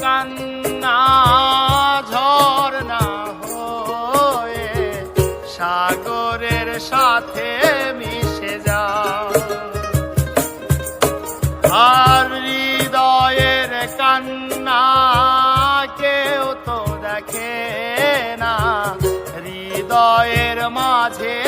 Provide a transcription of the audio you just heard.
কান্না ঝরনা হয়ে সাগরের সাথে মিশে যায়। আর হৃদয়ের কান্না কেউ তো দেখে না, হৃদয়ের মাঝে